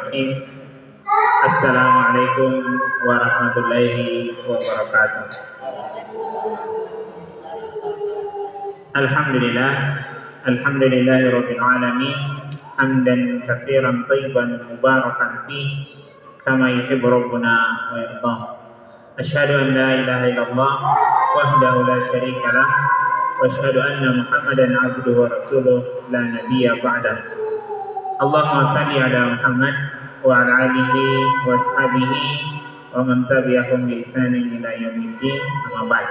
Bismillahirrahmanirrahim. Assalamualaikum warahmatullahi wabarakatuh. Alhamdulillah, alhamdulillahirabbil alamin, hamdan katsiran thayyiban mubarakan fi kama yuhibbu rabbuna wa yarda. Asyhadu an la ilaha illallah wahdahu la syarika lah wa asyhadu anna Muhammadan abduhu wa rasuluh la nabiyya ba'da. Allahumma salli ala Muhammad wa ala alihi wa ashabihi wa man tabi'ahum bi ihsanin ila yaumiddin. Amma ba'd.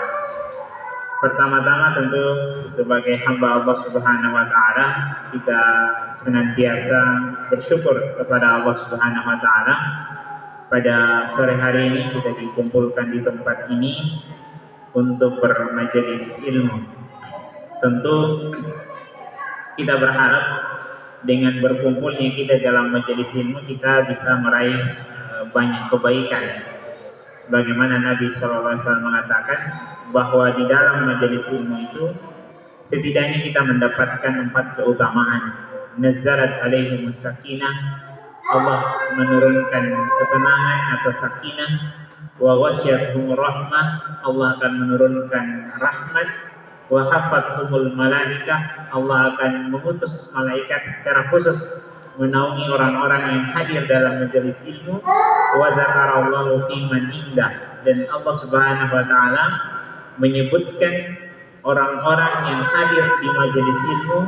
Pertama-tama tentu sebagai hamba Allah Subhanahu wa taala, kita senantiasa bersyukur kepada Allah Subhanahu wa taala. Pada sore hari ini kita dikumpulkan di tempat ini untuk bermajelis ilmu. Tentu kita berharap dengan berkumpulnya kita dalam majelis ilmu kita bisa meraih banyak kebaikan. Sebagaimana Nabi SAW mengatakan bahwa di dalam majelis ilmu itu setidaknya kita mendapatkan 4 keutamaan. Nazzalat alaihimus sakinah, Allah menurunkan ketenangan atau sakinah. Wa ghasyiyatuhumur rahmah, Allah akan menurunkan rahmat. Wa hafathumul malaikah, Allah akan mengutus malaikat secara khusus menaungi orang-orang yang hadir dalam majelis ilmu. Wa dzakarallahu fi man indah, dan Allah Subhanahu wa taala menyebutkan orang-orang yang hadir di majelis ilmu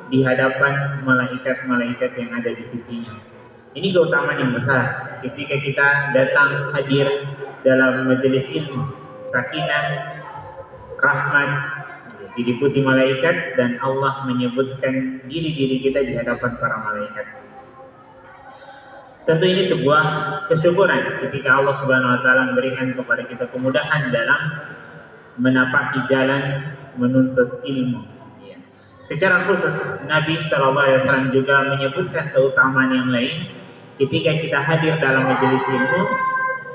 di hadapan malaikat-malaikat yang ada di sisinya. Ini keutamaan yang besar ketika kita datang hadir dalam majelis ilmu. Sakinah, rahmat diliputi malaikat, dan Allah menyebutkan diri-diri kita di hadapan para malaikat. Tentu ini sebuah kesyukuran ketika Allah Subhanahu wa taala memberikan kepada kita kemudahan dalam menapaki jalan menuntut ilmu. Ya. Secara khusus Nabi SAW juga menyebutkan keutamaan yang lain ketika kita hadir dalam majelis ilmu.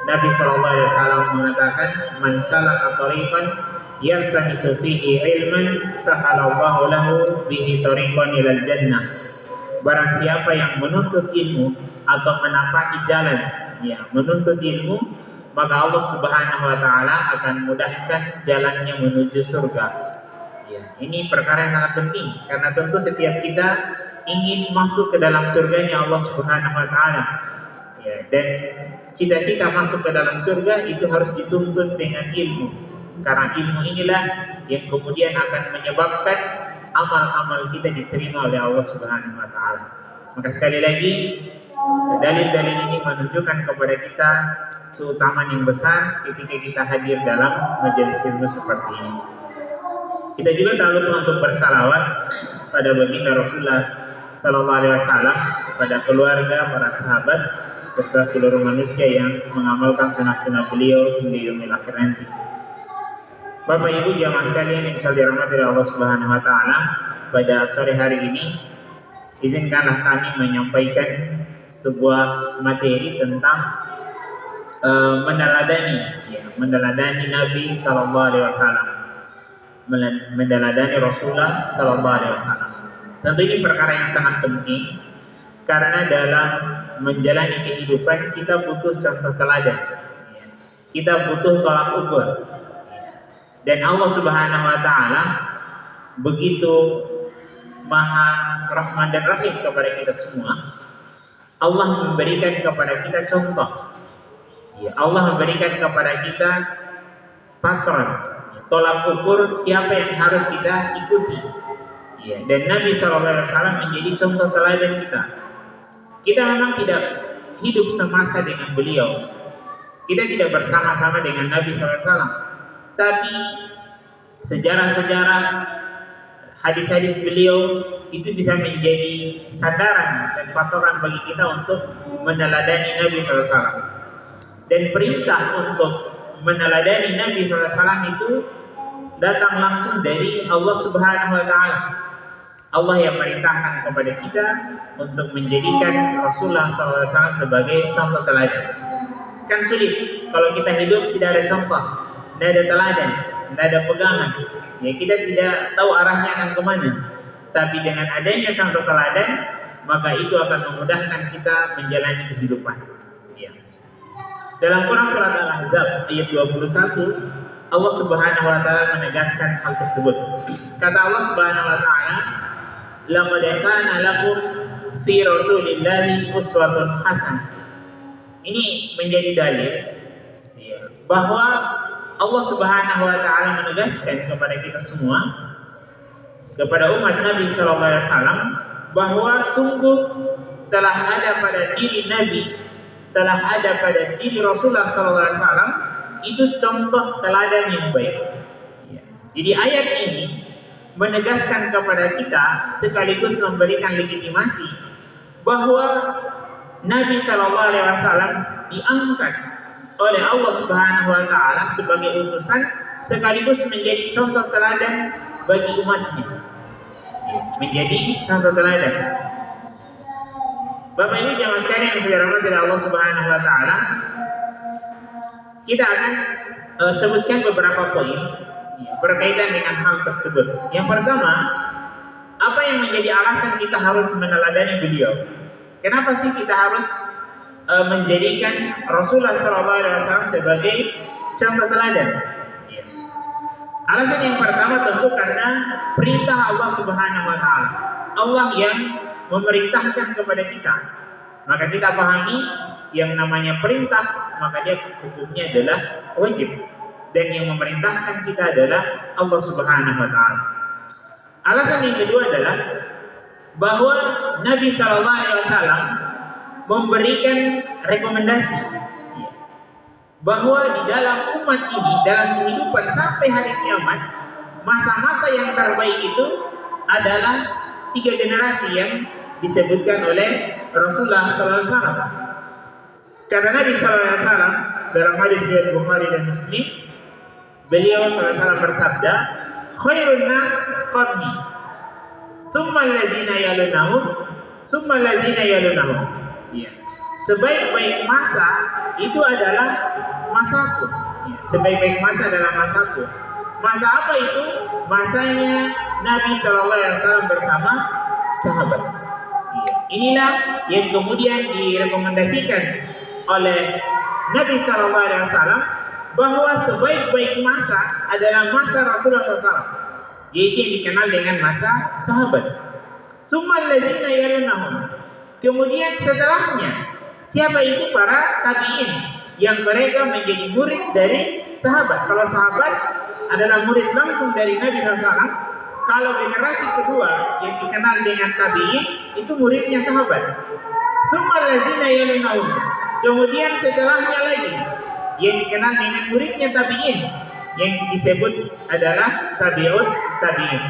Nabi SAW mengatakan, "Man salaka thariqan yaltamisu fihi ilman sahalallahu lahu bihi thariqan ilal jannah." Barang siapa yang menuntut ilmu atau menapaki jalan menuntut ilmu, maka Allah Subhanahu wa taala akan mudahkan jalannya menuju surga. Ini perkara yang sangat penting karena tentu setiap kita ingin masuk ke dalam surganya Allah Subhanahu wa taala. Dan cita-cita masuk ke dalam surga itu harus dituntut dengan ilmu. Karena ilmu inilah yang kemudian akan menyebabkan amal-amal kita diterima oleh Allah Subhanahu wa taala. Maka sekali lagi dalil-dalil ini menunjukkan kepada kita keutamaan yang besar ketika kita hadir dalam majelis ilmu seperti ini. Kita juga tak lupa untuk bersalawat pada baginda Rasulullah sallallahu alaihi wasallam, pada keluarga, para sahabat serta seluruh manusia yang mengamalkan sunnah-sunnah beliau hingga yaumil akhir nanti. Bapak Ibu jamaah sekalian yang dirahmati oleh Allah Subhanahu wa taala, pada sore hari ini izinkanlah kami menyampaikan sebuah materi tentang meneladani Nabi sallallahu alaihi wasallam, meneladani Rasulullah sallallahu alaihi wasallam. Tentu ini perkara yang sangat penting karena dalam menjalani kehidupan kita butuh contoh teladan. Kita butuh tolak ukur. Dan Allah Subhanahu wa taala begitu Maha Rahman dan Rahim kepada kita semua. Allah memberikan kepada kita contoh. Allah memberikan kepada kita patron, tolak ukur siapa yang harus kita ikuti. Dan Nabi SAW menjadi contoh teladan kita. Kita memang tidak hidup semasa dengan beliau. Kita tidak bersama-sama dengan Nabi SAW. Tapi sejarah-sejarah, hadis-hadis beliau itu bisa menjadi sandaran dan patokan bagi kita untuk meneladani Nabi SAW. Dan perintah untuk meneladani Nabi SAW itu datang langsung dari Allah Subhanahu wa taala. Allah yang merintahkan kepada kita untuk menjadikan Rasulullah SAW sebagai contoh teladan. Kan sulit kalau kita hidup tidak ada contoh, tidak ada teladan, tidak ada pegangan. Kita tidak tahu arahnya akan kemana. Tapi dengan adanya contoh teladan, maka itu akan memudahkan kita menjalani kehidupan. Ya. Dalam Quran surat Al-Ahzab ayat 21, Allah Subhanahu wa taala menegaskan hal tersebut. Kata Allah Subhanahu wa taala, "Laqad kana lakum fi Rasulillahi uswatun hasanah." Ini menjadi dalil bahwa Allah Subhanahu wa taala menegaskan kepada kita semua, kepada umat Nabi sallallahu alaihi wasallam, bahwa sungguh telah ada pada diri Nabi, telah ada pada diri Rasulullah sallallahu alaihi wasallam itu contoh teladan yang baik. Jadi ayat ini menegaskan kepada kita sekaligus memberikan legitimasi bahwa Nabi Shallallahu Alaihi Wasallam diangkat oleh Allah Subhanahu Wa Taala sebagai utusan sekaligus menjadi contoh teladan bagi umatnya, menjadi contoh teladan. Bapak Ibu jamaah sekalian yang dirahmati oleh Allah Subhanahu Wa Taala, kita akan sebutkan beberapa poin berkaitan dengan hal tersebut. Yang pertama, apa yang menjadi alasan kita harus meneladani beliau? Kenapa sih kita harus menjadikan Rasulullah SAW sebagai contoh teladan? Alasan yang pertama tentu karena perintah Allah Subhanahu Wa Taala. Allah yang memerintahkan kepada kita. Maka kita pahami yang namanya perintah, maka dia hukumnya adalah wajib. Dan yang memerintahkan kita adalah Allah Subhanahu Wa Taala. Alasan yang kedua adalah bahwa Nabi Sallallahu Alaihi Wasallam memberikan rekomendasi bahwa di dalam umat ini, dalam kehidupan sampai hari kiamat, masa-masa yang terbaik itu adalah 3 generasi yang disebutkan oleh Rasulullah Sallallahu Alaihi Wasallam. Kata Nabi Sallallahu Alaihi Wasallam dalam hadis riwayat Bukhari dan Muslim, beliau SAW bersabda, "Khairun nas qarni, tsumma allazina yalunahum, tsumma allazina yalunahum." Ya. Sebaik-baik masa itu adalah masaku. Ya. Sebaik-baik masa adalah masaku. Masa apa itu? Masanya Nabi SAW bersama sahabat. Ya. Inilah yang kemudian direkomendasikan oleh Nabi SAW bahwa sebaik-baik masa adalah masa Rasulullah SAW, yaitu yang dikenal dengan masa sahabat. Tsummal ladzina yalunahum. Kemudian setelahnya, siapa itu? Para tabi'in yang mereka menjadi murid dari sahabat. Kalau sahabat adalah murid langsung dari Nabi SAW, kalau generasi kedua yang dikenal dengan tabi'in itu muridnya sahabat. Tsummal ladzina yalunahum. Kemudian setelahnya lagi yang dikenal dengan muridnya tabi'in yang disebut adalah tabi'ut tabi'in.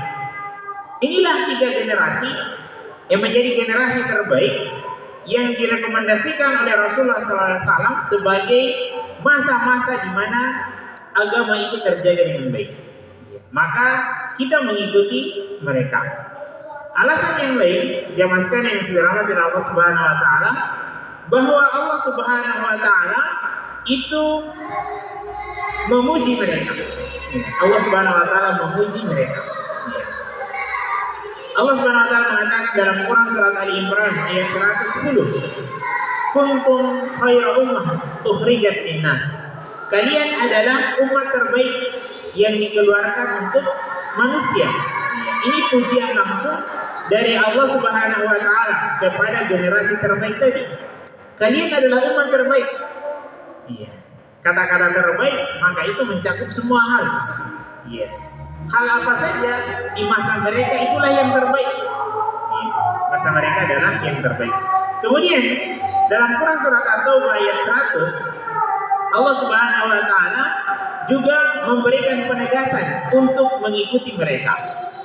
Inilah 3 generasi yang menjadi generasi terbaik yang direkomendasikan oleh Rasulullah SAW sebagai masa-masa di mana agama itu terjaga dengan baik. Maka kita mengikuti mereka. Alasan yang lain, jamaah sekalian yang dirahmati Allah Subhanahu Wa Taala, bahwa Allah Subhanahu Wa Taala itu memuji mereka. Allah Subhanahu Wa Taala memuji mereka. Allah Subhanahu Wa Taala mengatakan dalam Quran surat Ali Imran ayat 110, "Kuntum khaira ummah ukhrijat linnas." Kalian adalah umat terbaik yang dikeluarkan untuk manusia. Ini pujian langsung dari Allah Subhanahu Wa Taala kepada generasi terbaik tadi. Kalian adalah umat terbaik. Iya. Kata-kata terbaik maka itu mencakup semua hal. Iya. Hal apa saja di masa mereka itulah yang terbaik. Iya. Masa mereka adalah yang terbaik. Kemudian dalam Quran surat At-Taubah ayat 100, Allah Subhanahu Wa Taala juga memberikan penegasan untuk mengikuti mereka.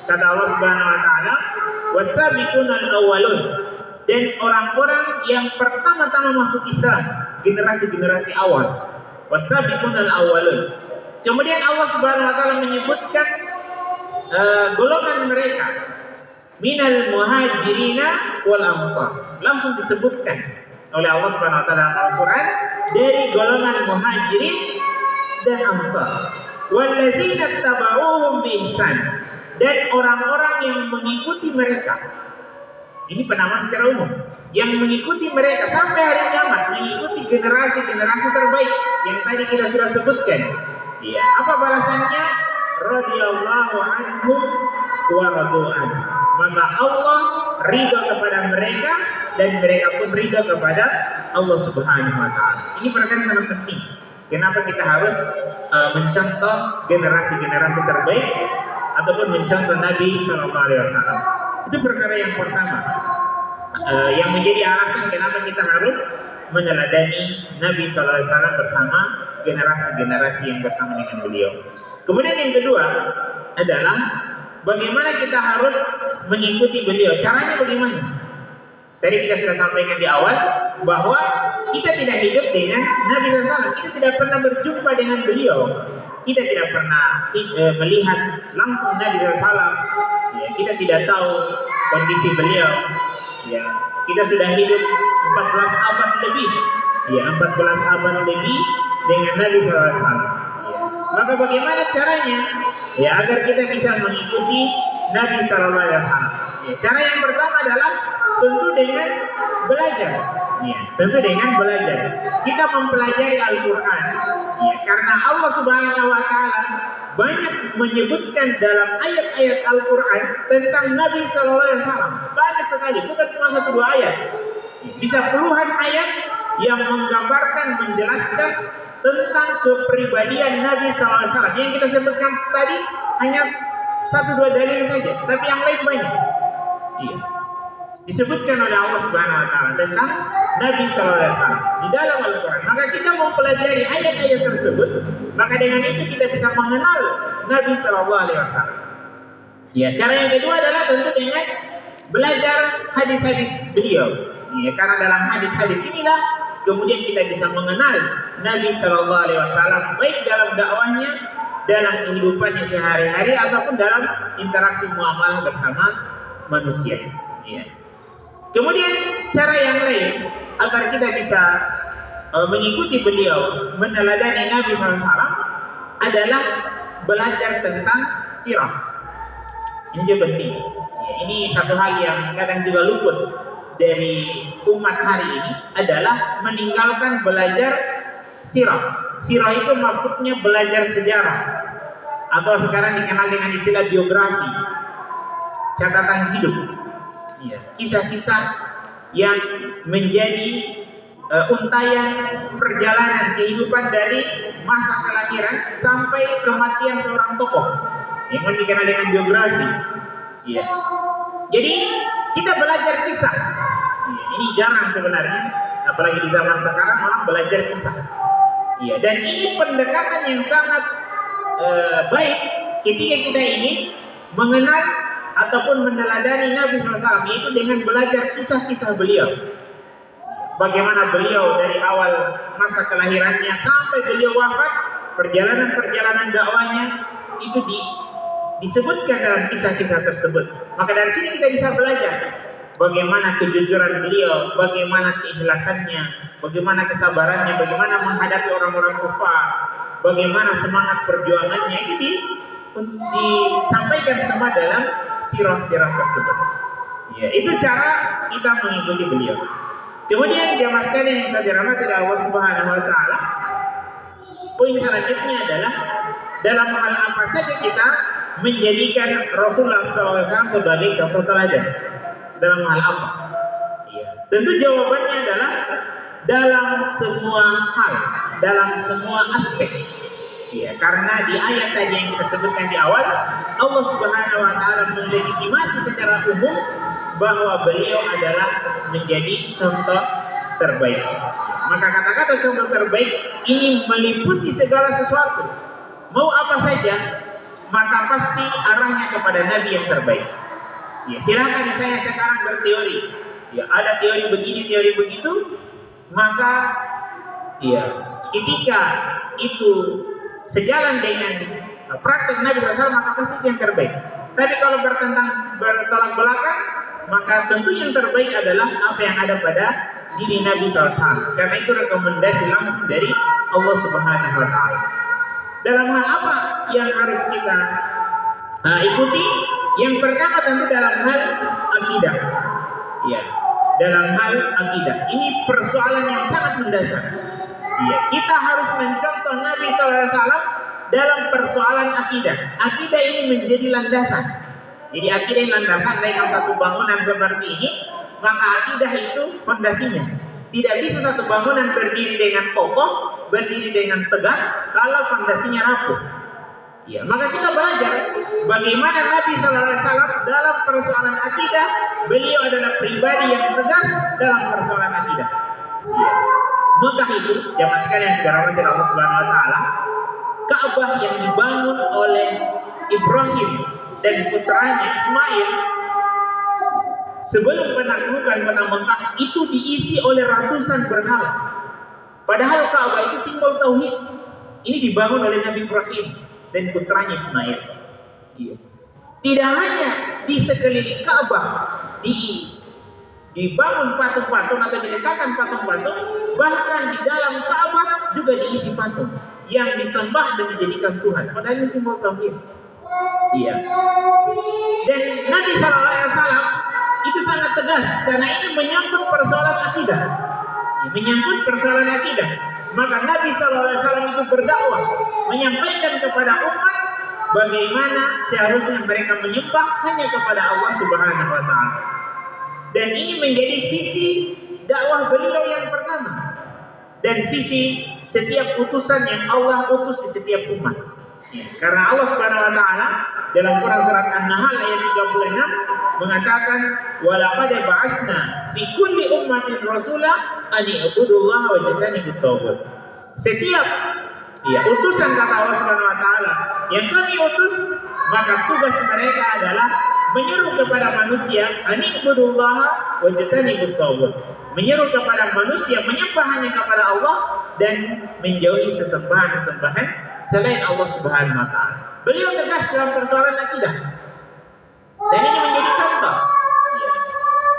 Kata Allah Subhanahu Wa Taala, "Was-sabiqunal awwalun." Dan orang-orang yang pertama-tama masuk Islam, generasi-generasi awal. Was-sabiqunal awwalun. Kemudian Allah Subhanahu Wa Taala menyebutkan golongan mereka, minal muhajirina wal ansar. Langsung disebutkan oleh Allah Subhanahu Wa Taala dalam Al-Quran dari golongan muhajirin dan ansar. Wallazina tabauhum bi ihsan. Dan orang-orang yang mengikuti mereka Ini penamaan secara umum. Yang mengikuti mereka sampai hari kiamat, mengikuti generasi-generasi terbaik yang tadi kita sudah sebutkan. Ya, apa balasannya? Radhiyallahu anhum wa radu'an. Maka Allah ridha kepada mereka dan mereka pun ridha kepada Allah Subhanahu wa taala. Ini perkara yang sangat penting. Kenapa kita harus mencontoh generasi-generasi terbaik ataupun mencontoh Nabi sallallahu alaihi wasallam? Itu perkara yang pertama. Yang menjadi alasan kenapa kita harus meneladani Nabi sallallahu alaihi wasallam bersama generasi-generasi yang bersama dengan beliau. Kemudian yang kedua adalah bagaimana kita harus mengikuti beliau. Caranya bagaimana? Tadi kita sudah sampaikan di awal bahwa kita tidak hidup dengan Nabi SAW. Kita tidak pernah berjumpa dengan beliau. Kita tidak pernah melihat langsung Nabi SAW. Ya, kita tidak tahu kondisi beliau. Ya, kita sudah hidup 14 abad lebih. Ya, 14 abad lebih dengan Nabi SAW. Ya. Maka bagaimana caranya? Ya, agar kita bisa mengikuti Nabi SAW. Ya, cara yang pertama adalah tentu dengan belajar. Ya, tentu dengan belajar. Kita mempelajari Al-Quran. Ya, karena Allah Subhanahu wa taala banyak menyebutkan dalam ayat-ayat Al-Quran tentang Nabi SAW. Banyak sekali, bukan cuma 1-2 ayat. Bisa puluhan ayat yang menggambarkan, menjelaskan tentang kepribadian Nabi SAW. Yang kita sebutkan tadi hanya 1-2 dalil saja, tapi yang lain banyak. Iya. Disebutkan oleh Allah Subhanahu wa taala tentang Nabi sallallahu alaihi wasallam di dalam Al-Qur'an. Maka kita mempelajari ayat-ayat tersebut, maka dengan itu kita bisa mengenal Nabi sallallahu alaihi wasallam. Ya, cara yang kedua adalah tentu dengan belajar hadis-hadis beliau. Ya, karena dalam hadis-hadis inilah kemudian kita bisa mengenal Nabi sallallahu alaihi wasallam baik dalam dakwahnya, dalam kehidupannya sehari-hari ataupun dalam interaksi muamalah bersama manusia. Ya. Kemudian cara yang lain agar kita bisa mengikuti beliau, meneladani Nabi SAW adalah belajar tentang sirah. Ini juga penting. Ya, ini satu hal yang kadang juga luput dari umat hari ini adalah meninggalkan belajar sirah. Sirah itu maksudnya belajar sejarah atau sekarang dikenal dengan istilah biografi, catatan hidup. Ya, kisah-kisah yang menjadi untayan perjalanan kehidupan dari masa kelahiran sampai kematian seorang tokoh yang dikenal dengan biografi. Ya. Jadi kita belajar kisah. Ya, ini jarang sebenarnya, apalagi di zaman sekarang orang belajar kisah. Ya, dan ini pendekatan yang sangat baik ketika kita ingin mengenal ataupun meneladani Nabi SAW, yaitu dengan belajar kisah-kisah beliau. Bagaimana beliau dari awal masa kelahirannya sampai beliau wafat, perjalanan-perjalanan dakwahnya itu disebutkan dalam kisah-kisah tersebut. Maka dari sini kita bisa belajar bagaimana kejujuran beliau, bagaimana keikhlasannya, bagaimana kesabarannya, bagaimana menghadapi orang-orang kufar, bagaimana semangat perjuangannya. Itu disampaikan semua dalam sirah-sirah tersebut. Ya, itu cara kita mengikuti beliau. Kemudian jamaah sekalian yang saya dirahmati oleh Allah Subhanahu wa taala, poin selanjutnya adalah dalam hal apa saja kita menjadikan Rasulullah SAW sebagai contoh teladan. Dalam hal apa? Ya, tentu jawabannya adalah dalam semua hal, dalam semua aspek. Ya, karena di ayat tadi yang kita sebutkan di awal, Allah Subhanahu wa taala melegitimasi secara umum bahwa beliau adalah menjadi contoh terbaik. Maka kata-kata contoh terbaik ini meliputi segala sesuatu. Mau apa saja, maka pasti arahnya kepada Nabi yang terbaik. Ya, silakan saya sekarang berteori. Ya, ada teori begini, teori begitu, maka ya, ketika itu sejalan dengan praktek Nabi SAW, maka pasti itu yang terbaik. Tapi kalau bertolak belakang, maka tentu yang terbaik adalah apa yang ada pada diri Nabi SAW. Karena itu rekomendasi langsung dari Allah Subhanahu wa taala. Dalam hal apa yang harus kita ikuti? Yang pertama tentu dalam hal akidah. Ya, dalam hal akidah. Ini persoalan yang sangat mendasar. Ya, kita harus mencontoh Nabi SAW dalam persoalan akidah. Akidah ini menjadi landasan. Jadi akidah yang landasan dalam satu bangunan seperti ini, maka akidah itu fondasinya. Tidak bisa satu bangunan berdiri dengan kokoh, berdiri dengan tegak kalau fondasinya rapuh. Ya, maka kita belajar bagaimana Nabi SAW dalam persoalan akidah. Beliau adalah pribadi yang tegas dalam persoalan akidah. Ya. Mekah itu, jamaah sekalian yang dirahmati Allah Subhanahu Wa Taala, Ka'bah yang dibangun oleh Ibrahim dan putranya Ismail sebelum penaklukan kota Mekah itu diisi oleh ratusan berhala. Padahal Ka'bah itu simbol tauhid. Ini dibangun oleh Nabi Ibrahim dan putranya Ismail. Tidak hanya di sekeliling Ka'bah dibangun patung-patung atau diletakkan patung-patung, bahkan di dalam Ka'bah juga diisi patung yang disembah dan dijadikan Tuhan. Padahal ini simbol tauhid. Iya. Dan Nabi SAW itu sangat tegas karena ini menyangkut persoalan akidah. Menyangkut persoalan akidah. Maka Nabi SAW itu berdakwah, menyampaikan kepada umat bagaimana seharusnya mereka menyembah hanya kepada Allah Subhanahu Wa Taala. Dan ini menjadi visi dakwah beliau yang pertama dan visi setiap utusan yang Allah utus di setiap umat. Ya, karena Allah Subhanahu Wa Taala dalam Quran surat An-Nahl ayat 36 mengatakan, "Walaqad ba'atsna fi kulli ummatin rasula an i'budullaha wajtanibut taghut." Setiap utusan kata Allah Subhanahu Wa Taala yang kami utus, maka tugas mereka adalah menyeru kepada manusia ani'budullaha wajtanibut taghut. Menyeru kepada manusia menyembah hanya kepada Allah dan menjauhi sesembahan-sesembahan selain Allah Subhanahu Wa Taala. Beliau tegas dalam persoalan akidah. Dan ini menjadi contoh.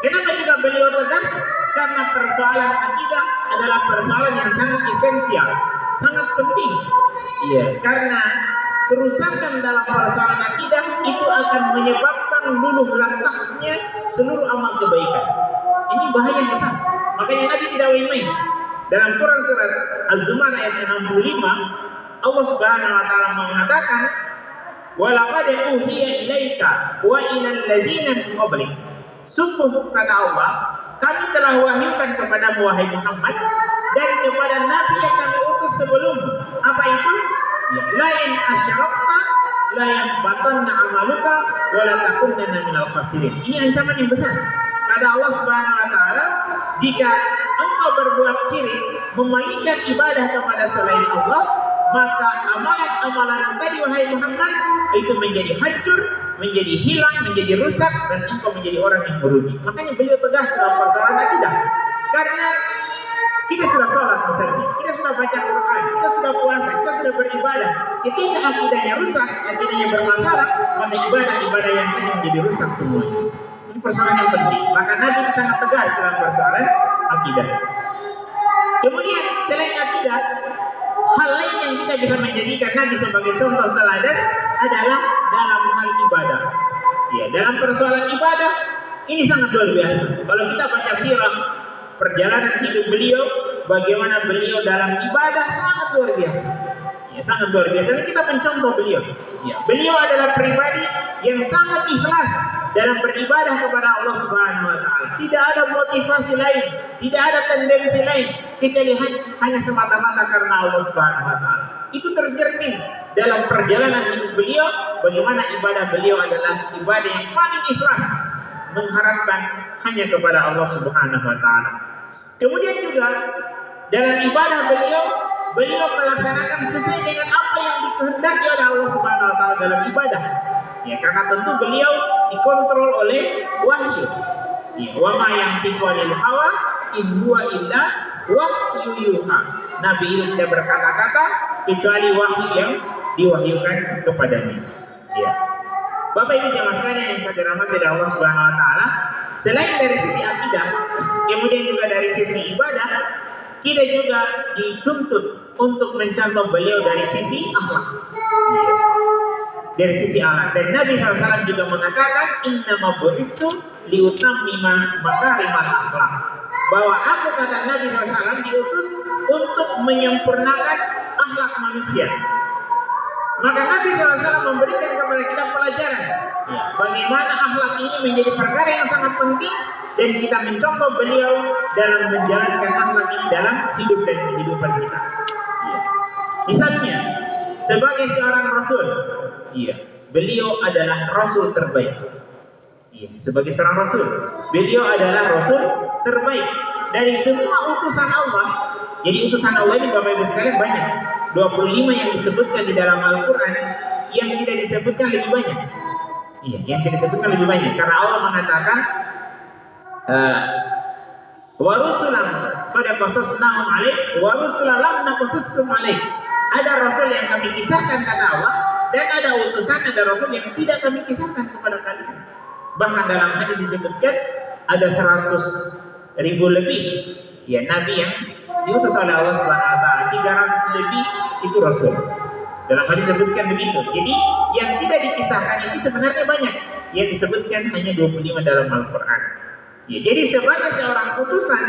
Kenapa juga beliau tegas? Karena persoalan akidah adalah persoalan yang sangat esensial, sangat penting. Iya, karena kerusakan dalam persoalan akidah itu akan menyebabkan luluh lantahnya seluruh amal kebaikan. Ini bahaya yang besar. Makanya Nabi tidak main-main. Dalam Quran surat Az-Zumar ayat 65, Allah Subhanahu Wa Taala mengatakan, "Walaqad uhiya ilaika wa ilal ladzina min qablik." Sungguh kata Allah, kami telah wahyukan kepadamu wahai Muhammad dan kepada nabi yang kami utus sebelummu. Apa itu? La in asyrakta la yahbatanna amaluka wa la takunanna minal khasirin. Ini ancaman yang besar. Kata Allah Subhanahu Wa Taala, jika engkau berbuat syirik, memalingkan ibadah kepada selain Allah, maka amalan-amalan tadi wahai Muhammad itu menjadi hancur, menjadi hilang, menjadi rusak, dan engkau menjadi orang yang merugi. Makanya beliau tegas dalam persoalan akidah. Karena kita sudah sholat misalnya, kita sudah baca Quran, kita sudah puasa, kita sudah beribadah. Ketika akidahnya rusak, akidahnya bermasalah, maka ibadah-ibadah yang tadi menjadi rusak semuanya. Ini persoalan yang penting. Maka Nabi sangat tegas dalam persoalan akidah. Kemudian selain akidah, hal lain yang kita bisa menjadikan Nabi sebagai contoh teladan adalah dalam hal ibadah. Ya, dalam persoalan ibadah ini sangat luar biasa. Kalau kita baca sirah perjalanan hidup beliau, bagaimana beliau dalam ibadah sangat luar biasa. Ya, sangat luar biasa. Dan kita mencontoh beliau. Ya, beliau adalah pribadi yang sangat ikhlas dalam beribadah kepada Allah Subhanahu Wa Taala. Tidak ada motivasi lain, tidak ada tendensi lain kecuali hanya semata-mata karena Allah Subhanahu Wa Taala. Itu tercermin dalam perjalanan hidup beliau, bagaimana ibadah beliau adalah ibadah yang paling ikhlas, mengharapkan hanya kepada Allah Subhanahu Wa Taala. Kemudian juga dalam ibadah beliau melaksanakan sesuai dengan apa yang dikehendaki oleh Allah Subhanahu Wa Taala dalam ibadah. Ya, karena tentu beliau dikontrol oleh wahyu. Ya, wa ma yantiqu anil hawa in huwa illa wahyu yuha. Nabi itu tidak berkata-kata kecuali wahyu yang diwahyukan kepadanya. Ya. Bapak Ibu jamaah sekalian yang saya dirahmati oleh Allah Subhanahu Wa Taala, selain dari sisi akidah, kemudian juga dari sisi ibadah, kita juga dituntut untuk mencontoh beliau dari sisi akhlak. Ya. dari sisi akhlak. Dan Nabi SAW juga mengatakan innama bu'istu liutammima makarimal akhlak, bahwa aku, kata Nabi SAW, diutus untuk menyempurnakan akhlak manusia. Maka Nabi SAW memberikan kepada kita pelajaran bagaimana akhlak ini menjadi perkara yang sangat penting, dan kita mencontoh beliau dalam menjalankan akhlak ini dalam hidup dan kehidupan kita. Misalnya sebagai seorang rasul, beliau adalah rasul terbaik. Sebagai seorang rasul, beliau adalah rasul terbaik dari semua utusan Allah. Jadi utusan Allah ini Bapak Ibu sekalian banyak, 25 yang disebutkan di dalam Al-Quran, yang tidak disebutkan lebih banyak. Yang tidak disebutkan lebih banyak karena Allah mengatakan wa rusulan qad qasasnahum 'alaik wa rusulan lam naqsushum 'alaik. Ada rasul yang kami kisahkan, kata Allah, dan ada utusan, ada rasul yang tidak kami kisahkan kepada kalian. Bahkan dalam hadis disebutkan ada 100.000 lebih nabi yang diutus oleh Allah Subhanahu wa taala, 300 lebih itu rasul. Dalam hadis disebutkan begitu. Jadi yang tidak dikisahkan itu sebenarnya banyak, yang disebutkan hanya 25 dalam Al-Qur'an. Jadi sebagai seorang utusan,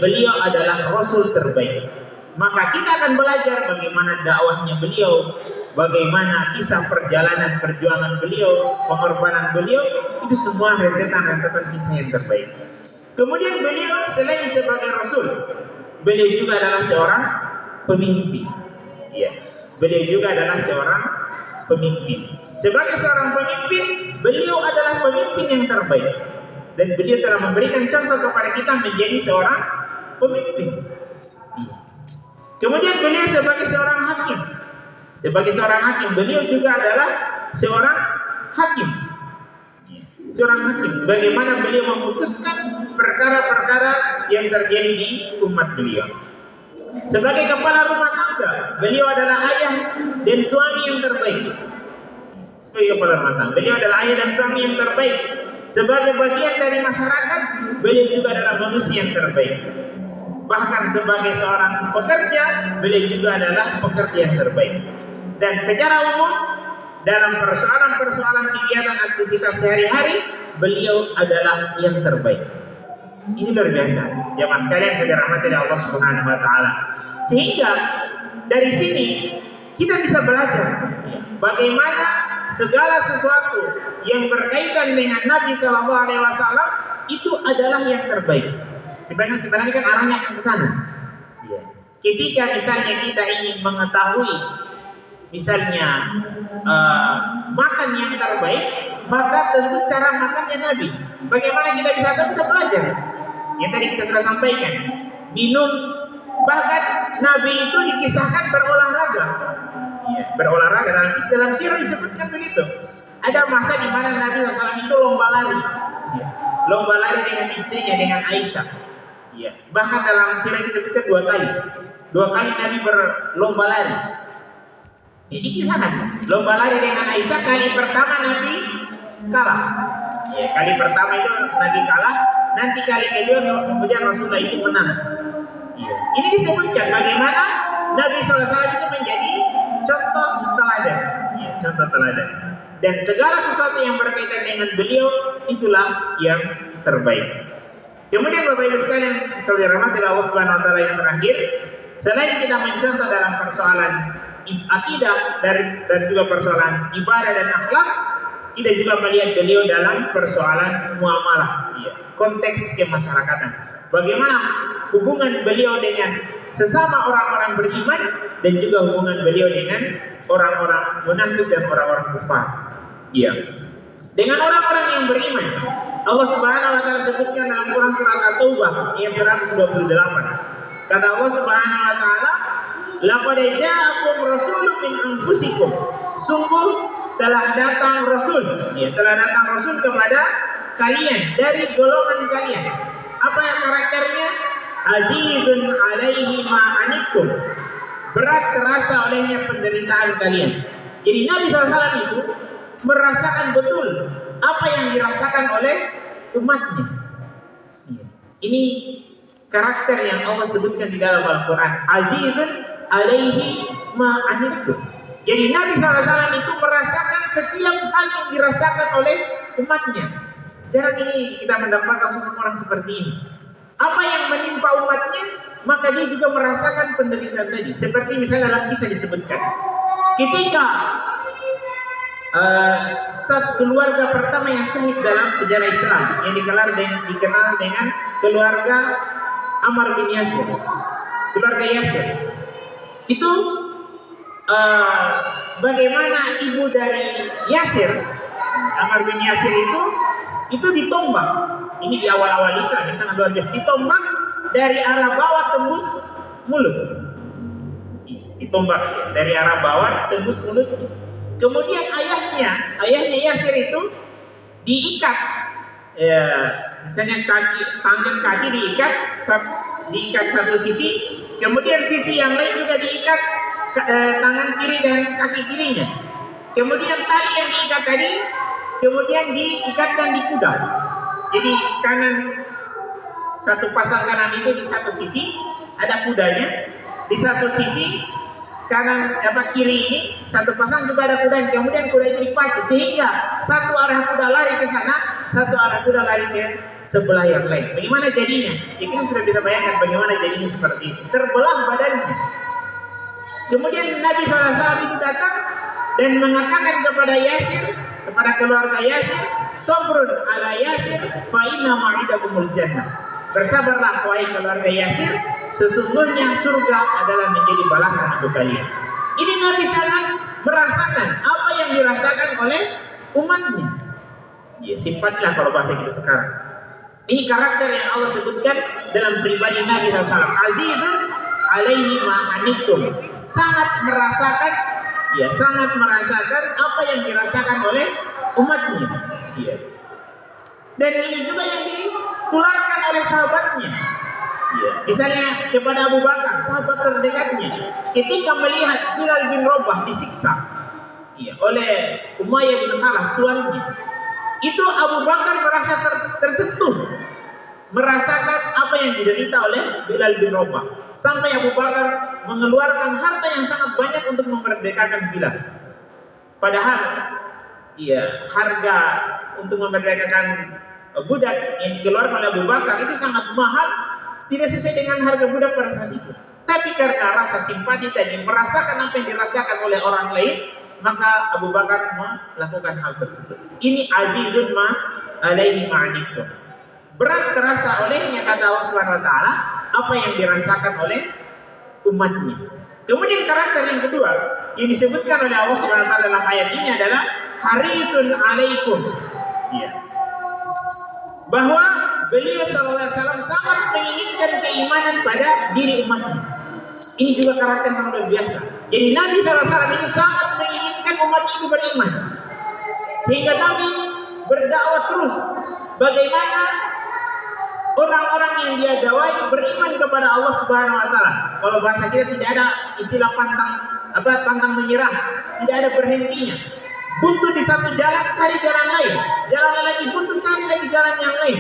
beliau adalah rasul terbaik. Maka kita akan belajar bagaimana dakwahnya beliau, bagaimana kisah perjalanan perjuangan beliau, pengorbanan beliau, itu semua rentetan-rentetan kisah yang terbaik. Kemudian beliau selain sebagai rasul, beliau juga adalah seorang pemimpin. Beliau juga adalah seorang pemimpin. Sebagai seorang pemimpin, beliau adalah pemimpin yang terbaik. Dan beliau telah memberikan contoh kepada kita menjadi seorang pemimpin. Kemudian beliau sebagai seorang hakim. Sebagai seorang hakim, beliau juga adalah seorang hakim. Seorang hakim. Bagaimana beliau memutuskan perkara-perkara yang terjadi di umat beliau. Sebagai kepala rumah tangga, beliau adalah ayah dan suami yang terbaik. Sebagai kepala rumah tangga, beliau adalah ayah dan suami yang terbaik. Sebagai bagian dari masyarakat, beliau juga adalah manusia yang terbaik. Bahkan sebagai seorang pekerja, beliau juga adalah pekerja yang terbaik. Dan secara umum, dalam persoalan-persoalan kegiatan aktivitas sehari-hari, beliau adalah yang terbaik. Ini luar biasa. Jamaah sekalian saya dirahmati oleh Allah Subhanahu wa taala. Sehingga dari sini kita bisa belajar bagaimana segala sesuatu yang berkaitan dengan Nabi Shallallahu alaihi wasallam itu adalah yang terbaik. Sebenarnya kan arahnya akan ke sana. Ketika misalnya kita ingin mengetahui misalnya makan yang terbaik, maka tentu cara makannya Nabi. Bagaimana kita bisa tahu? Kita belajar. Yang tadi kita sudah sampaikan, minum, bahkan Nabi itu dikisahkan berolahraga. Berolahraga dalam sirah disebutkan begitu. Ada masa di mana Nabi SAW itu lomba lari dengan istrinya, dengan Aisyah. Bahkan dalam sirah disebutkan 2 kali. 2 kali Nabi berlomba lari. Jadi kisahkan lomba lari dengan Aisyah, kali pertama Nabi kalah. Kali pertama itu Nabi kalah, nanti kali kedua kemudian Rasulullah itu menang. Ini disebutkan bagaimana Nabi SAW itu menjadi contoh teladan. Contoh teladan. Dan segala sesuatu yang berkaitan dengan beliau itulah yang terbaik. Kemudian Bapak Ibu sekalian, saudara Allah Subhanahu wa taala, yang terakhir, selain kita mencontoh dalam persoalan akidah dan juga persoalan ibadah dan akhlak, kita juga melihat beliau dalam persoalan muamalah, konteks kemasyarakatan. Bagaimana hubungan beliau dengan sesama orang-orang beriman dan juga hubungan beliau dengan orang-orang munafik dan orang-orang kufar. Dengan orang-orang yang beriman, Allah Subhanahu wa taala sebutkan dalam Quran surat At-Taubah ayat 128. Kata Allah Subhanahu wa taala, "Laqad ja'akum rasulun min anfusikum." Sungguh telah datang rasul, telah datang rasul kepada kalian dari golongan kalian. Apa yang karakternya? Azizun 'alaihi ma anittum. Berat terasa olehnya penderitaan kalian. Jadi Nabi SAW itu merasakan betul apa yang dirasakan oleh umatnya. Ini karakter yang Allah sebutkan di dalam Al-Quran. Azizun alaihi ma anittum. Jadi Nabi SAW itu merasakan setiap hal yang dirasakan oleh umatnya. Jarang ini kita mendapatkan seseorang seperti ini. Apa yang menimpa umatnya, maka dia juga merasakan penderitaan tadi. Seperti misalnya dalam kisah disebutkan, ketika satu keluarga pertama yang sengit dalam sejarah Islam yang dikenal dengan keluarga Ammar bin Yasir, keluarga Yasir. Itu bagaimana ibu dari Yasir, Ammar bin Yasir itu ditombak. Ini di awal-awal Islam, sangat luar biasa. Ditombak dari arah bawah tembus mulut. Ditombak dari arah bawah tembus mulut. Kemudian ayahnya Yasir itu diikat, ya, misalnya tangan kaki diikat satu sisi, kemudian sisi yang lain juga diikat tangan kiri dan kaki kirinya. Kemudian tali yang diikat tadi kemudian diikatkan di kuda. Jadi satu pasang kanan itu di satu sisi ada kudanya, di satu sisi kiri ini satu pasang juga ada kudanya. Kemudian kuda itu dipacu sehingga satu arah kuda lari ke sana, satu arah kuda lari ke sebelah yang lain. Bagaimana jadinya? Ya, kita sudah bisa bayangkan bagaimana jadinya seperti itu. Terbelah badannya. Kemudian Nabi SAW itu datang dan mengatakan kepada Yasir, kepada keluarga Yasir, sabrun ala Yasir fa inna ma'idakumul jannah. Bersabarlah wahai keluarga Yasir, sesungguhnya surga adalah menjadi balasan untuk kalian. Ini Nabi sangat merasakan apa yang dirasakan oleh umatnya. Ya, sifatlah kalau bahasa kita sekarang. Ini karakter yang Allah sebutkan dalam pribadi Nabi SAW. Azizun alaihi ma'anitum. Sangat merasakan apa yang dirasakan oleh umatnya. Ya. Dan ini juga yang ditularkan oleh sahabatnya. Ya. Misalnya kepada Abu Bakar, sahabat terdekatnya, ketika melihat Bilal bin Rabah disiksa oleh Umayyah bin Khalaf, tuannya, itu Abu Bakar merasa tersentuh, merasakan apa yang diderita oleh Bilal bin Rabah, sampai Abu Bakar mengeluarkan harta yang sangat banyak untuk memerdekakan Bilal. Padahal harga untuk memerdekakan budak yang dikeluarkan oleh Abu Bakar itu sangat mahal, tidak sesuai dengan harga budak pada saat itu. Tapi karena rasa simpati tadi, merasakan apa yang dirasakan oleh orang lain, maka Abu Bakar melakukan hal tersebut. Ini azizun alaihi ma'anikum. Berat terasa olehnya, kata Allah Subhanahu wa taala, apa yang dirasakan oleh umatnya. Kemudian karakter yang kedua yang disebutkan oleh Allah Subhanahu wa taala dalam ayat ini adalah harisun alaikum. Bahwa beliau sallallahu alaihi wasallam sangat menginginkan keimanan pada diri umatnya. Ini juga karakter yang luar biasa. Jadi Nabi sallallahu alaihi wasallam itu sangat menginginkan umat itu beriman. Sehingga Nabi berdakwah terus bagaimana orang-orang yang dia dakwai beriman kepada Allah Subhanahu wa taala. Kalau bahasa kita tidak ada istilah pantang menyerah, tidak ada berhentinya. Buntu di satu jalan, cari jalan lain. Jalan lagi buntu, cari lagi jalan yang lain.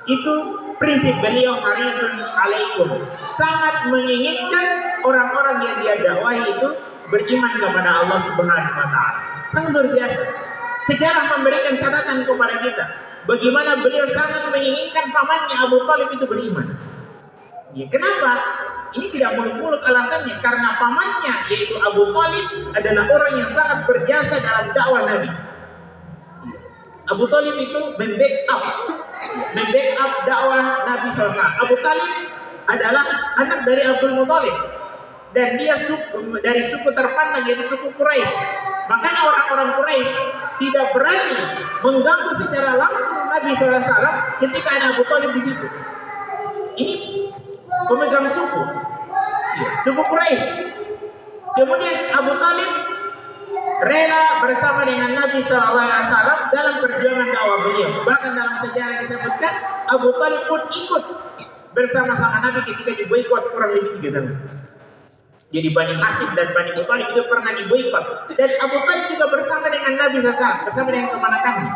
Itu prinsip beliau harisun alaikum. Sangat menginginkan orang-orang yang dia dakwai itu beriman kepada Allah Subhanahu wa taala. Sangat luar biasa. Sejarah memberikan catatan kepada kita bagaimana beliau sangat menginginkan pamannya Abu Thalib itu beriman. Ya, kenapa? Ini tidak muluk-muluk alasannya, karena pamannya yaitu Abu Thalib adalah orang yang sangat berjasa dalam dakwah Nabi. Abu Thalib itu membackup dakwah Nabi SAW. Abu Thalib adalah anak dari Abdul Muthalib dan dia dari suku terpandang yaitu suku Quraisy. Makanya orang-orang Quraisy tidak berani mengganggu secara langsung Nabi SAW ketika ada Abu Thalib di situ. Ini pemegang suku Quraisy. Kemudian Abu Thalib rela bersama dengan Nabi SAW dalam perjuangan dakwah beliau. Bahkan dalam sejarah disebutkan Abu Thalib pun ikut bersama-sama Nabi ketika diboikot kurang lebih 3 tahun. Jadi Bani Hashim dan Bani Muthalib itu pernah diboikot, dan Abu Thalib juga bersama dengan Nabi SAW, bersama dengan keponakannya.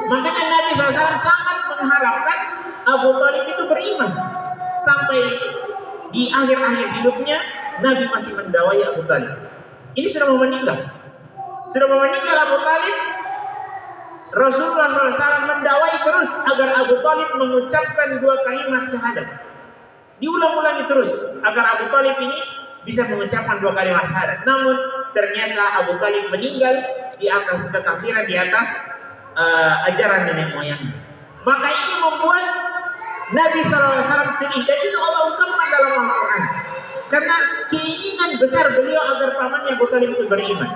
Makanya Nabi SAW sangat mengharapkan Abu Thalib itu beriman. Sampai di akhir-akhir hidupnya Nabi masih mendakwai Abu Thalib. Ini sudah mau meninggal. Sudah mau meninggal Abu Talib. Rasulullah SAW mendakwai terus agar Abu Talib mengucapkan 2 kalimat syahadat. Diulang-ulangi terus agar Abu Talib ini bisa mengucapkan 2 kalimat syahadat. Namun ternyata Abu Talib meninggal di atas kekafiran, di atas ajaran nenek moyangnya. Maka ini membuat Nabi SAW sedih, dan itu Allah ungkapkan dalam Al-Quran. Karena keinginan besar beliau agar pamannya Abu Talib itu beriman.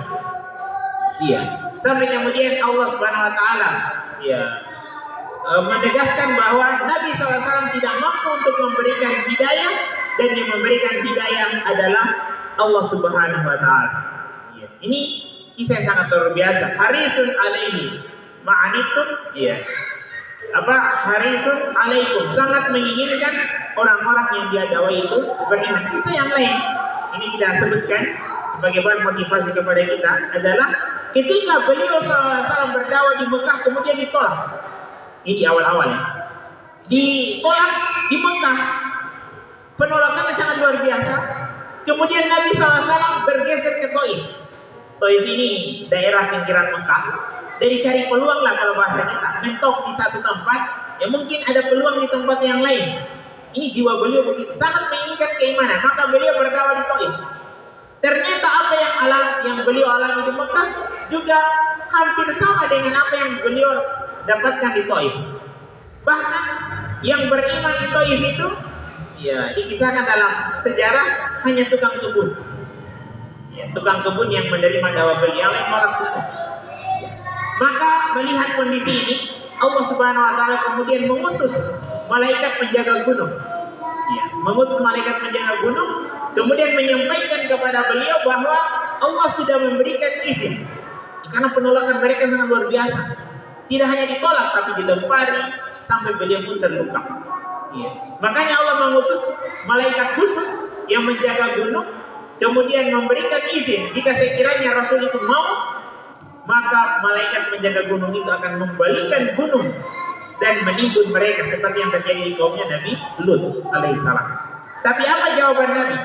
Iya. Sampai kemudian Allah Subhanahu Wa Taala menegaskan bahwa Nabi SAW tidak mampu untuk memberikan hidayah, dan yang memberikan hidayah adalah Allah Subhanahu Wa Taala. Iya. Ini kisah yang sangat luar biasa. Harisun alaihi ma'anitum. Iya. Harisun alaikum, sangat menginginkan orang-orang yang dia dakwai itu beriman. Kisah yang lain ini kita sebutkan sebagai bahan motivasi kepada kita adalah ketika beliau SAW berdakwah di Mekah kemudian ditolak. Ini di awal-awal ya. Ditolak di Mekah, penolakannya sangat luar biasa. Kemudian Nabi SAW bergeser ke Taif. Taif ini daerah pinggiran Mekah. Dari cari peluang lah kalau bahasa kita, mentok di satu tempat, ya mungkin ada peluang di tempat yang lain. Ini jiwa beliau begitu, sangat menginginkan keimanan, maka beliau berdakwah di Taif. Ternyata apa yang beliau alami di Mekah juga hampir sama dengan apa yang beliau dapatkan di Taif. Bahkan yang beriman di Taif itu, ya dikisahkan dalam sejarah hanya tukang kebun. Ya, tukang kebun yang menerima dakwah beliau, yang lain nolak semua. Maka melihat kondisi ini, Allah Subhanahu Wa Taala kemudian mengutus malaikat penjaga gunung. Ya, mengutus malaikat penjaga gunung, kemudian menyampaikan kepada beliau bahwa Allah sudah memberikan izin. Karena penolakan mereka sangat luar biasa. Tidak hanya ditolak, tapi dilempari sampai beliau pun terluka. Ya. Makanya Allah mengutus malaikat khusus yang menjaga gunung, kemudian memberikan izin jika sekiranya Rasul itu mau, maka malaikat penjaga gunung itu akan membalikan gunung dan menimbun mereka seperti yang terjadi di kaumnya Nabi Lut alaihissalam. Tapi apa jawaban Nabi?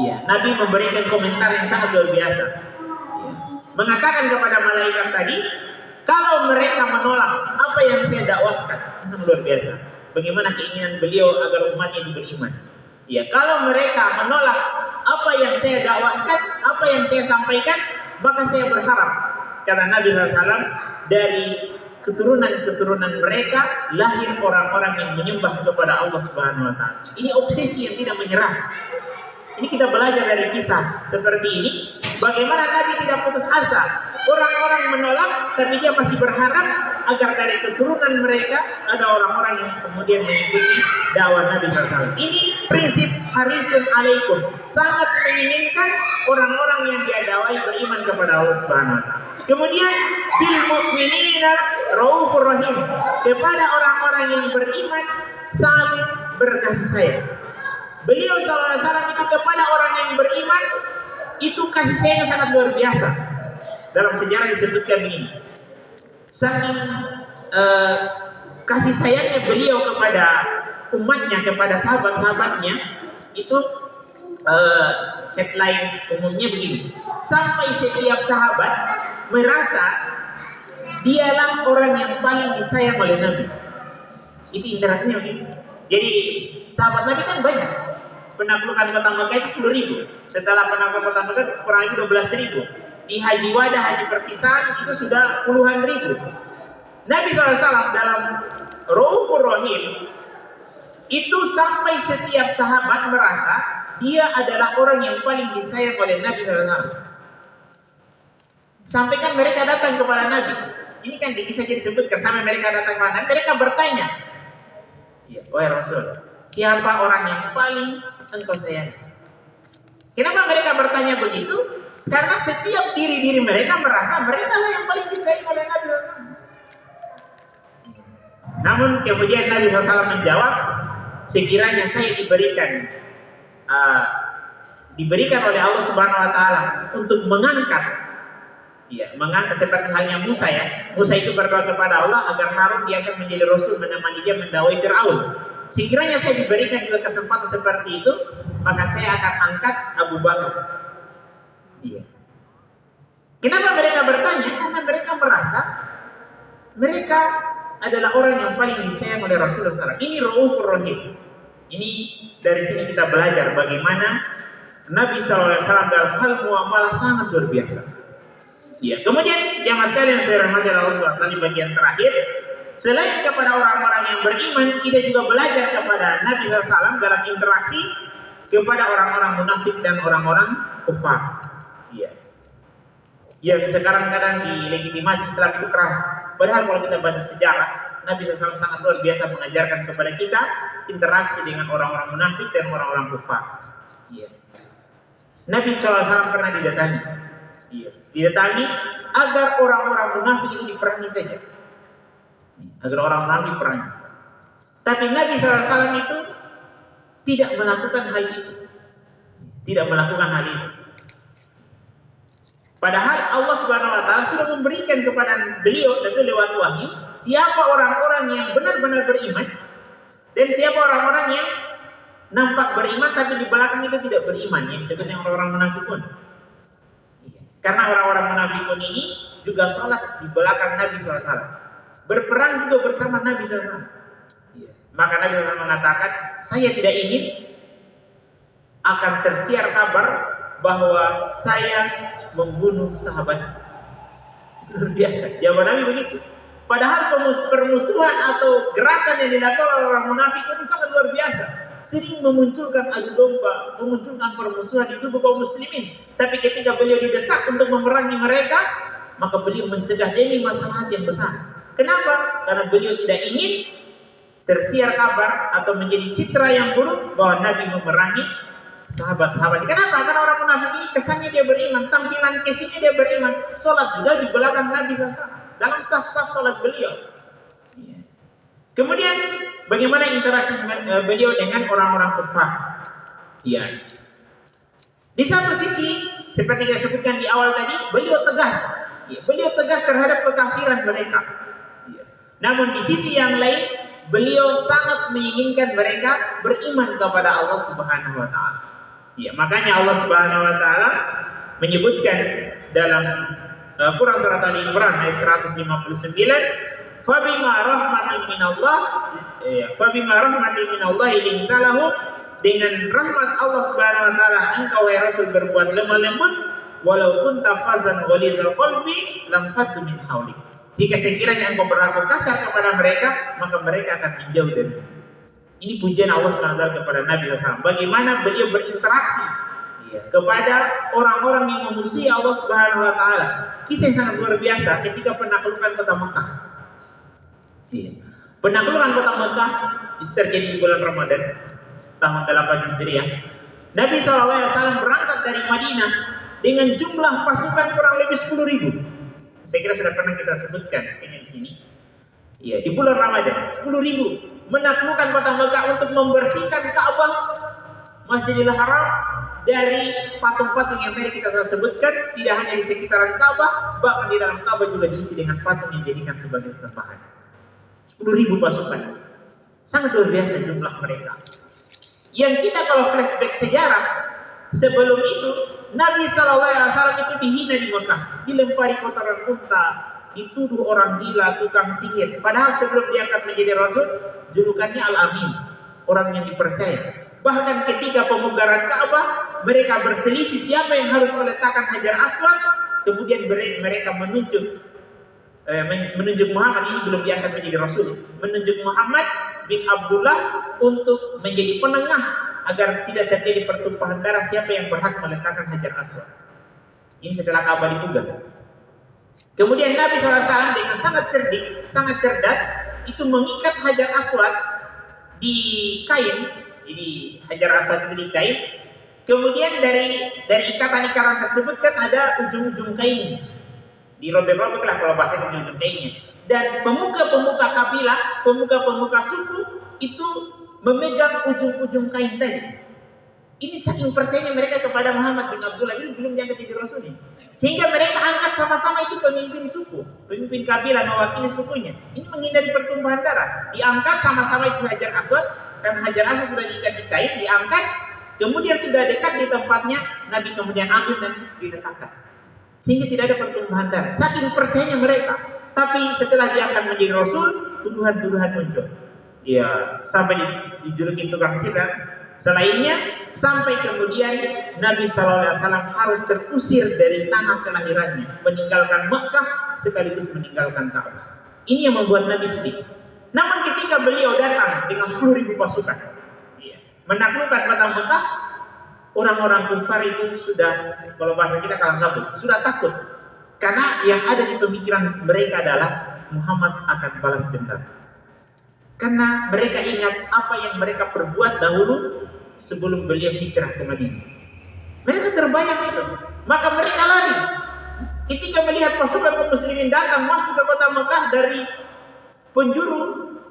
Iya, Nabi memberikan komentar yang sangat luar biasa. Iya. Mengatakan kepada malaikat tadi, kalau mereka menolak apa yang saya dakwahkan, ini sangat luar biasa. Bagaimana keinginan beliau agar umatnya beriman. Iya, kalau mereka menolak apa yang saya dakwahkan, apa yang saya sampaikan, maka saya berharap, kata Nabi SAW, dari keturunan-keturunan mereka lahir orang-orang yang menyembah kepada Allah Subhanahu Wa Taala. Ini obsesi yang tidak menyerah. Ini kita belajar dari kisah seperti ini, bagaimana Nabi tidak putus asa. Orang-orang menolak, tapi dia masih berharap agar dari keturunan mereka ada orang-orang yang kemudian mengikuti dakwah Nabi SAW. Ini prinsip harisun alaikum, sangat menginginkan orang-orang yang dia dakwai beriman kepada Allah Subhanahu Wa Taala. Kemudian bil mu'minina raufur rahim, kepada orang-orang yang beriman saling berkasih sayang. Beliau SAW itu kepada orang yang beriman itu kasih sayangnya sangat luar biasa. Dalam sejarah disebutkan begini, saking kasih sayangnya beliau kepada umatnya, kepada sahabat-sahabatnya, itu headline umumnya begini, sampai setiap sahabat merasa dialah orang yang paling disayang oleh Nabi. Itu interaksinya begitu. Jadi sahabat Nabi kan banyak. Penaklukan kota Mekah itu 10.000. Setelah penaklukan kota Mekah kurang lebih 12.000. Di haji wada, haji perpisahan itu sudah puluhan ribu. Nabi SAW dalam Raufur Rahim itu sampai setiap sahabat merasa dia adalah orang yang paling disayang oleh Nabi SAW. Sampai kan mereka datang kepada Nabi. Ini kan di kisah disebutkan, sampai mereka datang kepada Nabi, mereka bertanya, ya, wahai Rasul, siapa orang yang paling engkau sayangi? Kenapa mereka bertanya begitu? Karena setiap diri mereka merasa mereka lah yang paling disayang oleh Nabi SAW. Namun kemudian Nabi SAW menjawab, sekiranya saya diberikan oleh Allah Subhanahu Wa Taala untuk mengangkat seperti halnya Musa ya. Musa itu berdoa kepada Allah agar Harun diangkat menjadi Rasul menemani dia mendakwai Fir'aun. Sekiranya saya diberikan juga kesempatan seperti itu, maka saya akan angkat Abu Bakar. Iya. Kenapa mereka bertanya? Karena mereka merasa mereka adalah orang yang paling disayang oleh Rasulullah SAW. Ini Raufur Rahim. Ini dari sini kita belajar bagaimana Nabi SAW dalam hal muamalah sangat luar biasa. Ya, kemudian jamaah sekalian yang saya rahmati Allah Subhanahu wa taala, di bagian terakhir, selain kepada orang-orang yang beriman, kita juga belajar kepada Nabi SAW dalam interaksi kepada orang-orang munafik dan orang-orang kufar. Ya. Yang sekarang kadang dilegitimasi Islam itu keras. Padahal kalau kita baca sejarah, Nabi SAW sangat luar biasa mengajarkan kepada kita interaksi dengan orang-orang munafik dan orang-orang kufar. Ya. Nabi SAW pernah didatangi. Ya. Didatangi agar orang-orang munafik itu diperangi saja. Agar orang munafik diperangi. Tapi Nabi SAW itu tidak melakukan hal itu. Tidak melakukan hal itu. Padahal Allah Subhanahu wa taala sudah memberikan kepada beliau tentu lewat wahyu siapa orang-orang yang benar-benar beriman dan siapa orang-orang yang nampak beriman tapi di belakang itu tidak beriman, yang disebut dengan orang-orang munafikun. Karena orang-orang munafikun ini juga sholat di belakang Nabi SAW, berperang juga bersama Nabi SAW. Maka Nabi SAW mengatakan, saya tidak ingin akan tersiar kabar bahwa saya membunuh sahabat. Itu luar biasa. Jawaban Nabi begitu. Padahal permusuhan atau gerakan yang dilakukan oleh orang munafik itu sangat luar biasa. Sering memunculkan adu domba, memunculkan permusuhan di tubuh kaum muslimin. Tapi ketika beliau didesak untuk memerangi mereka, maka beliau mencegah demi masalah yang besar. Kenapa? Karena beliau tidak ingin tersiar kabar atau menjadi citra yang buruk bahwa Nabi memerangi sahabat-sahabat. Kenapa? Karena orang munafik ini kesannya dia beriman, tampilan casingnya dia beriman, sholat juga di belakang Nabi SAW, dalam saf-saf sholat beliau. Kemudian bagaimana interaksi beliau dengan orang-orang kufar? Ya. Di satu sisi, seperti yang saya sebutkan di awal tadi, beliau tegas. Ya, beliau tegas terhadap kekafiran mereka. Ya. Namun di sisi yang lain, beliau sangat menginginkan mereka beriman kepada Allah Subhanahu wa taala. Ya, makanya Allah Subhanahu wa taala menyebutkan dalam Quran surat Ali Imran ayat 159, "Fabima rahmatin minallah, fabima rahmatin minallah lintalahum," dengan rahmat Allah Subhanahu wa taala engkau wahai Rasul berbuat lemah lembut, walau kunta fazan ghalizal qalbi lam faddu min haulik. Jika sekiranya engkau berlaku kasar kepada mereka, maka mereka akan menjauh dari. Ini pujian Allah Subhanahu wa taala kepada Nabi SAW. Bagaimana beliau berinteraksi kepada orang-orang yang memusuhi Allah Subhanahu wa taala. Kisah yang sangat luar biasa ketika penaklukan kota Mekah. Penaklukan kota Mekah itu terjadi di bulan Ramadan tahun 8 Hijriah. Nabi SAW berangkat dari Madinah dengan jumlah pasukan kurang lebih 10.000. Saya kira sudah pernah kita sebutkan kayaknya di sini. Iya, di bulan Ramadan 10.000 menaklukkan kota Mekah untuk membersihkan Ka'bah, Masjidil Haram, dari patung-patung yang tadi kita telah sebutkan. Tidak hanya di sekitaran Ka'bah, bahkan di dalam Ka'bah juga diisi dengan patung yang dijadikan sebagai sesembahan. 10.000 pasukan, sangat luar biasa jumlah mereka. Yang kita kalau flashback sejarah, sebelum itu Nabi SAW itu dihina di Mekah, dilempari kotoran unta, dituduh orang gila, tukang sihir. Padahal sebelum diangkat menjadi Rasul, julukannya Al-Amin, orang yang dipercaya. Bahkan ketika pemugaran Ka'bah, mereka berselisih siapa yang harus meletakkan Hajar Aswad. Kemudian mereka menunjuk Muhammad, ini belum diangkat menjadi Rasul, menunjuk Muhammad bin Abdullah untuk menjadi penengah agar tidak terjadi pertumpahan darah siapa yang berhak meletakkan Hajar Aswad. Ini setelah Ka'bah dipugar. Kemudian Nabi SAW dengan sangat cerdik, sangat cerdas, itu mengikat Hajar Aswad di kain. Jadi Hajar Aswad itu di kain. Kemudian dari ikatan-ikatan tersebut kan ada ujung-ujung kainnya. Dirobek-robek lah kalau bahasa ujung-ujung kainnya. Dan pemuka-pemuka kabilah, pemuka-pemuka suku itu memegang ujung-ujung kain tadi. Ini saking percayanya mereka kepada Muhammad bin Abdullah, ini belum diangkat jadi Rasul ini. Sehingga mereka angkat sama-sama itu pemimpin suku, pemimpin kabilah mewakili sukunya. Ini menghindari pertumpahan darah. Diangkat sama-sama itu Hajar Aswad, dan Hajar Aswad sudah diikat di kain, diangkat. Kemudian sudah dekat di tempatnya, Nabi kemudian ambil dan diletakkan. Sehingga tidak ada pertumbuhan darah. Saking percayanya mereka. Tapi setelah diangkat menjadi Rasul, tuduhan-tuduhan muncul. Ya, sampai dijuluki tukang sihir. Selainnya, sampai kemudian Nabi SAW harus terusir dari tanah kelahirannya, meninggalkan Mekah sekaligus meninggalkan Ka'bah. Ini yang membuat Nabi sedih. Namun ketika beliau datang dengan 10.000 pasukan, menaklukkan kota Mekah, orang-orang kufar itu sudah, kalau bahasa kita kalang kabut, sudah takut. Karena yang ada di pemikiran mereka adalah Muhammad akan balas dendam. Karena mereka ingat apa yang mereka perbuat dahulu sebelum beliau hijrah ke Madinah. Mereka terbayang itu, maka mereka lari. Ketika melihat pasukan kaum muslimin datang masuk ke kota Mekah dari penjuru,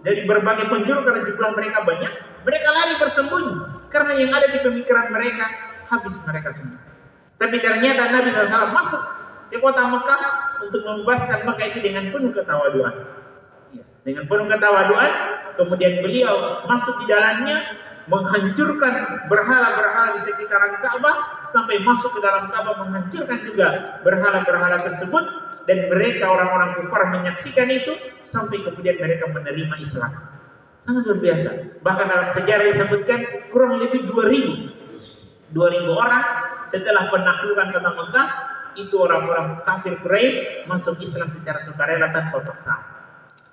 dari berbagai penjuru karena jumlah mereka banyak, mereka lari bersembunyi karena yang ada di pemikiran mereka habis mereka semua. Tapi ternyata Nabi SAW masuk ke kota Mekah untuk membebaskan Mekah itu dengan penuh ketawaduan. Dengan penuh ketawaduan, kemudian beliau masuk di dalamnya, menghancurkan berhala-berhala di sekitaran Ka'bah sampai masuk ke dalam Ka'bah, menghancurkan juga berhala-berhala tersebut, dan mereka orang-orang kufar menyaksikan itu sampai kemudian mereka menerima Islam. Sangat luar biasa. Bahkan dalam sejarah disebutkan kurang lebih 2.000 orang setelah penaklukan kota Mekah itu orang-orang kafir Quraisy masuk Islam secara sukarela tanpa paksaan.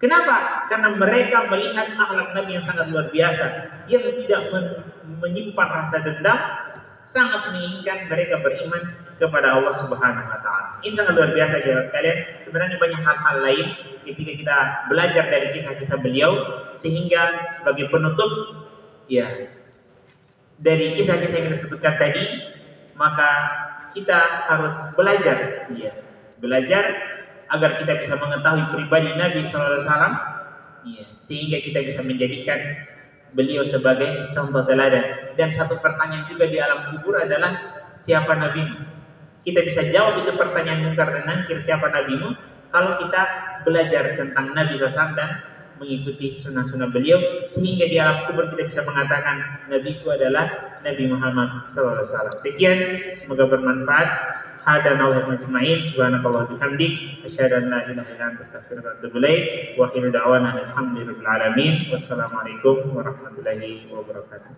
Kenapa? Karena mereka melihat akhlak Nabi yang sangat luar biasa, yang tidak menyimpan rasa dendam, sangat menginginkan mereka beriman kepada Allah Subhanahu wa taala. Ini sangat luar biasa jemaah sekalian. Sebenarnya banyak hal-hal lain ketika kita belajar dari kisah-kisah beliau, sehingga sebagai penutup ya dari kisah-kisah yang kita sebutkan tadi, maka kita harus belajar agar kita bisa mengetahui pribadi Nabi SAW, sehingga kita bisa menjadikan beliau sebagai contoh teladan. Dan satu pertanyaan juga di alam kubur adalah siapa nabimu? Kita bisa jawab itu pertanyaan mungkar dan nakir, siapa nabimu, kalau kita belajar tentang Nabi SAW dan mengikuti sunnah-sunnah beliau, sehingga di alam kubur kita bisa mengatakan nabiku adalah Nabi Muhammad SAW. Sekian, semoga bermanfaat. Hadana wa ajma'in, subhanakallah bihamdik, asyhadu an la ilaha illa anta astaghfiruka wa atubu ilaik, wa akhiru da'wana alhamdulillahi rabbil alamin. Wassalamualaikum warahmatullahi wabarakatuh.